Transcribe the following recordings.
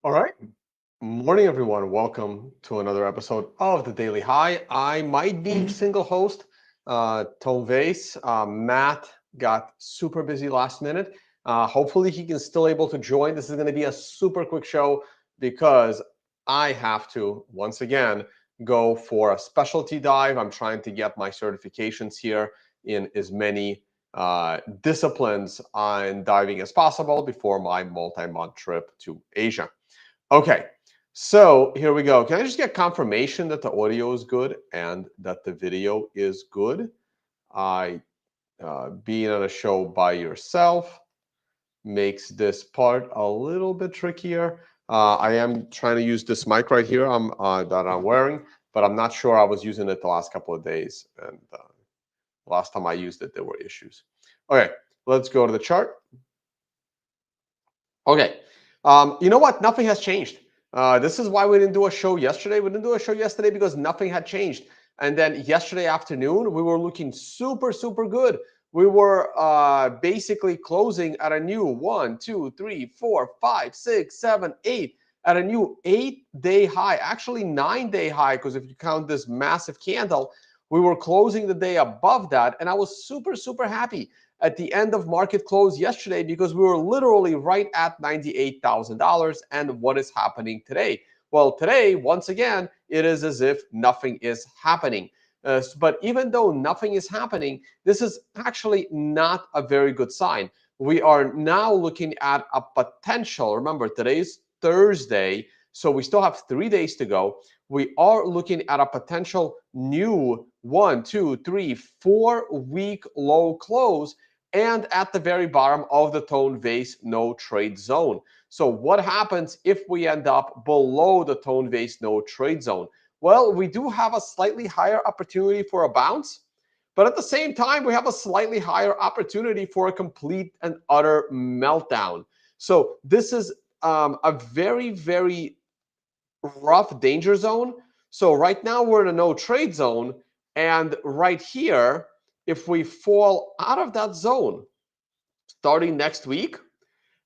All right. Morning, everyone. Welcome to another episode of the Daily High. I might be single host, Tone Vase. Matt got super busy last minute. Hopefully, he can still able to join. This is going to be a super quick show because I have to once again go for a specialty dive. I'm trying to get my certifications here in as many disciplines on diving as possible before my multi-month trip to Asia. Okay, so here we go. Can I just get confirmation that the audio is good and that the video is good? Being on a show by yourself makes this part a little bit trickier. I am trying to use this mic right here that I'm wearing, but I'm not sure I was using it the last couple of days. And last time I used it, there were issues. Okay, let's go to the chart. Okay. You know what? Nothing has changed. This is why we didn't do a show yesterday. We didn't do a show yesterday because nothing had changed. And then yesterday afternoon, we were looking super, super good. We were basically closing at a new 1, 2, 3, 4, 5, 6, 7, 8, at a new 8-day high, actually 9-day high, because if you count this massive candle, we were closing the day above that. And I was super, super happy at the end of market close yesterday because we were literally right at $98,000. And what is happening today? Well, today, once again, it is as if nothing is happening. But even though nothing is happening, this is actually not a very good sign. We are now looking at a potential. Remember, today's Thursday, so we still have 3 days to go. We are looking at a potential new 1, 2, 3, 4 week low close, and at the very bottom of the tone vase no trade zone. So what happens if we end up below the tone vase no trade zone? Well, we do have a slightly higher opportunity for a bounce, but at the same time, we have a slightly higher opportunity for a complete and utter meltdown. So this is a very, very rough danger zone. So right now we're in a no trade zone. And right here, if we fall out of that zone starting next week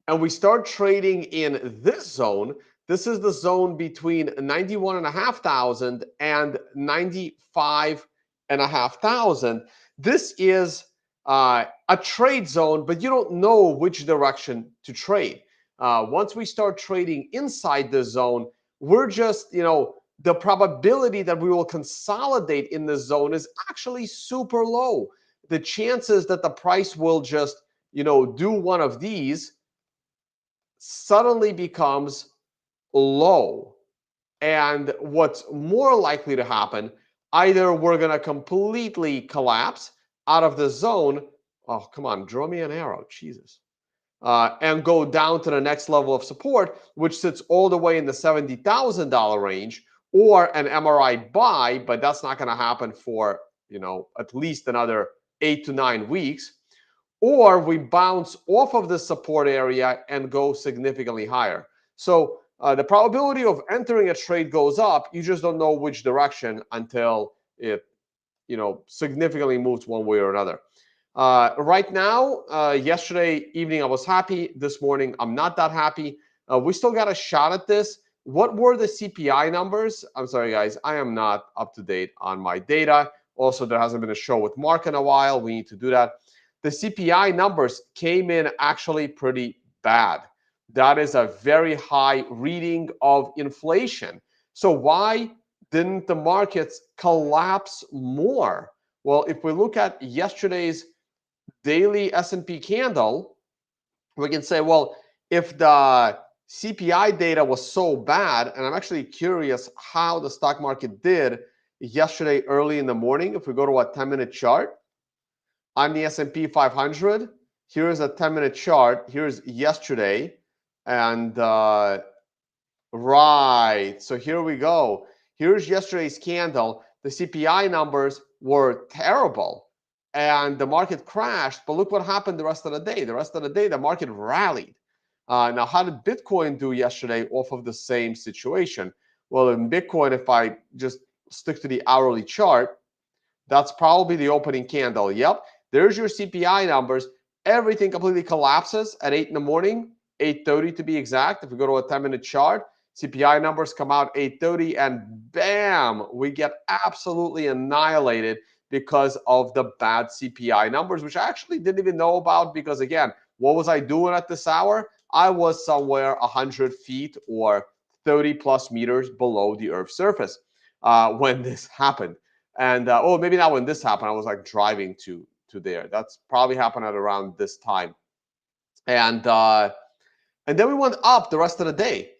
and we start trading in this zone, this is the zone between 91,500 and 95,500. This is a trade zone, but you don't know which direction to trade. Once we start trading inside this zone, we're just, the probability that we will consolidate in this zone is actually super low. The chances that the price will just, do one of these suddenly becomes low. And what's more likely to happen, either we're going to completely collapse out of the zone. Oh, come on, draw me an arrow, Jesus. And go down to the next level of support, which sits all the way in the $70,000 range, or an MRI buy, but that's not going to happen for, at least another 8 to 9 weeks. Or we bounce off of the support area and go significantly higher. So the probability of entering a trade goes up. You just don't know which direction until it, significantly moves one way or another. Right now, yesterday evening I was happy. This morning I'm not that happy. We still got a shot at this. What were the CPI numbers? I'm sorry, guys. I am not up to date on my data. Also, there hasn't been a show with Mark in a while. We need to do that. The CPI numbers came in actually pretty bad. That is a very high reading of inflation. So why didn't the markets collapse more? Well, if we look at yesterday's daily S&P candle, we can say, well, if the CPI data was so bad, and I'm actually curious how the stock market did yesterday early in the morning. If we go to a 10-minute chart on the S&P 500, here's a 10-minute chart. Here's yesterday. And right, so here we go. Here's yesterday's candle. The CPI numbers were terrible and the market crashed. But look what happened the rest of the day. The rest of the day, the market rallied. Now, how did Bitcoin do yesterday off of the same situation? Well, in Bitcoin, if I just stick to the hourly chart, that's probably the opening candle. Yep, there's your CPI numbers. Everything completely collapses at 8 in the morning. 8:30 to be exact. If we go to a 10-minute chart, CPI numbers come out 8:30, and bam, we get absolutely annihilated because of the bad CPI numbers, which I actually didn't even know about because, again, what was I doing at this hour? I was somewhere 100 feet or 30 plus meters below the Earth's surface when this happened. And oh, maybe not when this happened. I was like driving to there. That's probably happened at around this time. And then we went up the rest of the day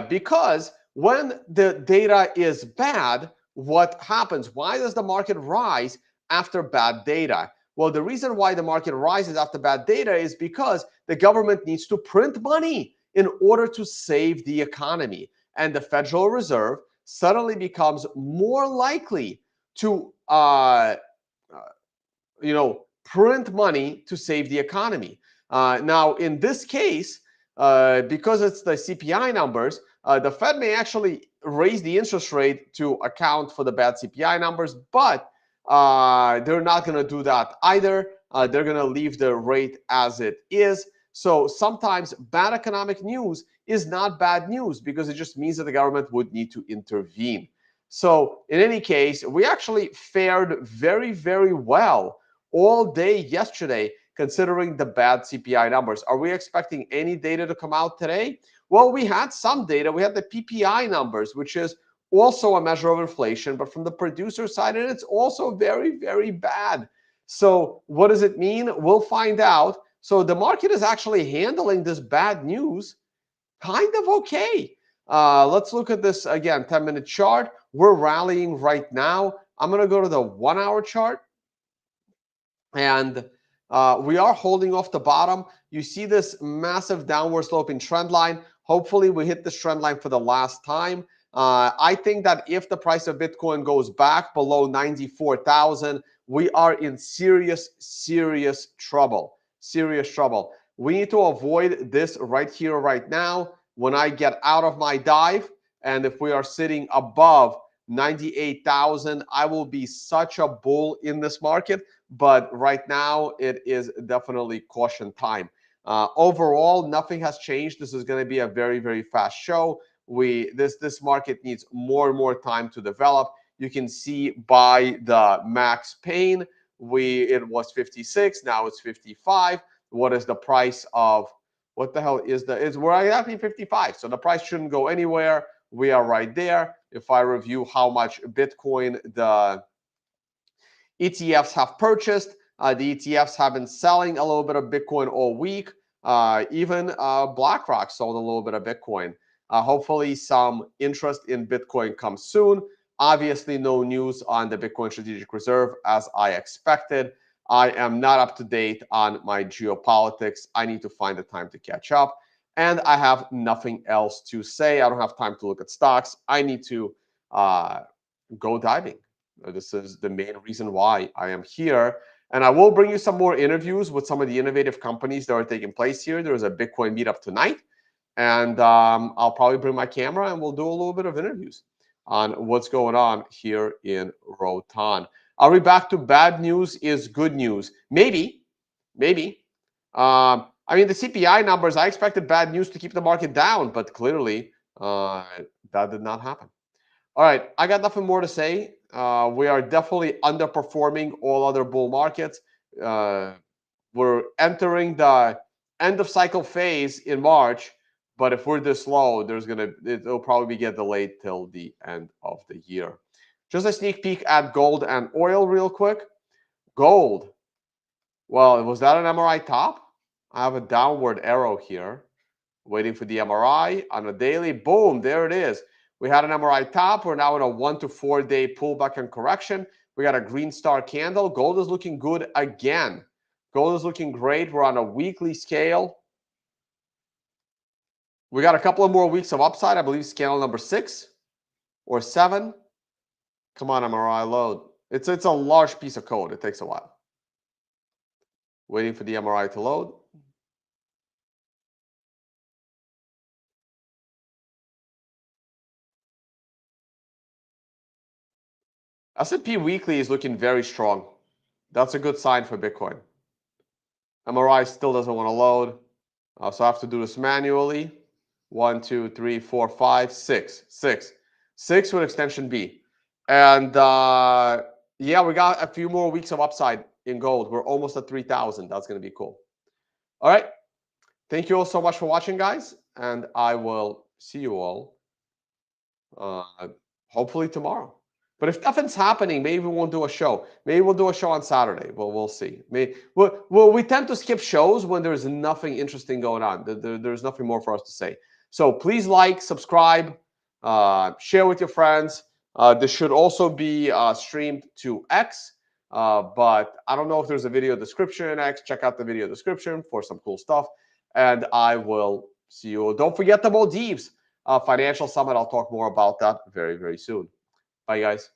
because when the data is bad, what happens? Why does the market rise after bad data? Well, the reason why the market rises after bad data is because the government needs to print money in order to save the economy. And the Federal Reserve suddenly becomes more likely to print money to save the economy. Now, in this case, because it's the CPI numbers, the Fed may actually raise the interest rate to account for the bad CPI numbers, but they're not going to do that either. They're going to leave the rate as it is. So sometimes bad economic news is not bad news because it just means that the government would need to intervene. So in any case, we actually fared very, very well all day yesterday, considering the bad CPI numbers. Are we expecting any data to come out today? Well, we had some data. We had the PPI numbers, which is also a measure of inflation, but from the producer side, and it's also very, very bad. So what does it mean? We'll find out. So the market is actually handling this bad news kind of okay. Let's look at this again, 10-minute chart. We're rallying right now. I'm going to go to the 1-hour chart. And we are holding off the bottom. You see this massive downward sloping trend line. Hopefully we hit this trend line for the last time. I think that if the price of Bitcoin goes back below 94,000, we are in serious, serious trouble. Serious trouble. We need to avoid this right here, right now. When I get out of my dive, and if we are sitting above 98,000, I will be such a bull in this market. But right now, it is definitely caution time. Overall, nothing has changed. This is going to be a very, very fast show. This market needs more and more time to develop. You can see by the max pain, it was 56, now it's 55. What is the price of what the hell is we're exactly 55? So the price shouldn't go anywhere. We are right there. If I review how much Bitcoin the ETFs have purchased, the ETFs have been selling a little bit of Bitcoin all week. Even BlackRock sold a little bit of Bitcoin. Hopefully some interest in Bitcoin comes soon. Obviously, no news on the Bitcoin Strategic Reserve as I expected. I am not up to date on my geopolitics. I need to find the time to catch up. And I have nothing else to say. I don't have time to look at stocks. I need to go diving. This is the main reason why I am here. And I will bring you some more interviews with some of the innovative companies that are taking place here. There's a Bitcoin meetup tonight. And I'll probably bring my camera and we'll do a little bit of interviews on what's going on here in Rotan. Are we back to bad news is good news? Maybe, maybe. I mean, the CPI numbers, I expected bad news to keep the market down, but clearly that did not happen. All right, I got nothing more to say. We are definitely underperforming all other bull markets. We're entering the end of cycle phase in March, but if we're this low, it'll probably get delayed till the end of the year. Just a sneak peek at gold and oil real quick. Gold. Well, was that an MRI top? I have a downward arrow here, waiting for the MRI on a daily. Boom, there it is. We had an MRI top. We're now in a 1 to 4 day pullback and correction. We got a green star candle. Gold is looking good again. Gold is looking great. We're on a weekly scale. We got a couple of more weeks of upside. I believe it's candle number 6 or 7. Come on, MRI load. It's a large piece of code. It takes a while. Waiting for the MRI to load. S&P weekly is looking very strong. That's a good sign for Bitcoin. MRI still doesn't want to load. So I have to do this manually. 1, 2, 3, 4, 5, 6. 6 with extension B. And yeah, we got a few more weeks of upside in gold. We're almost at 3,000. That's going to be cool. All right. Thank you all so much for watching, guys. And I will see you all uh, hopefully tomorrow. But if nothing's happening, maybe we won't do a show. Maybe we'll do a show on Saturday. Well, we'll see. Well, we tend to skip shows when there's nothing interesting going on. There's nothing more for us to say. So please like, subscribe, share with your friends. This should also be streamed to X. But I don't know if there's a video description in X. Check out the video description for some cool stuff. And I will see you. Don't forget the Maldives Financial Summit. I'll talk more about that very, very soon. Bye, guys.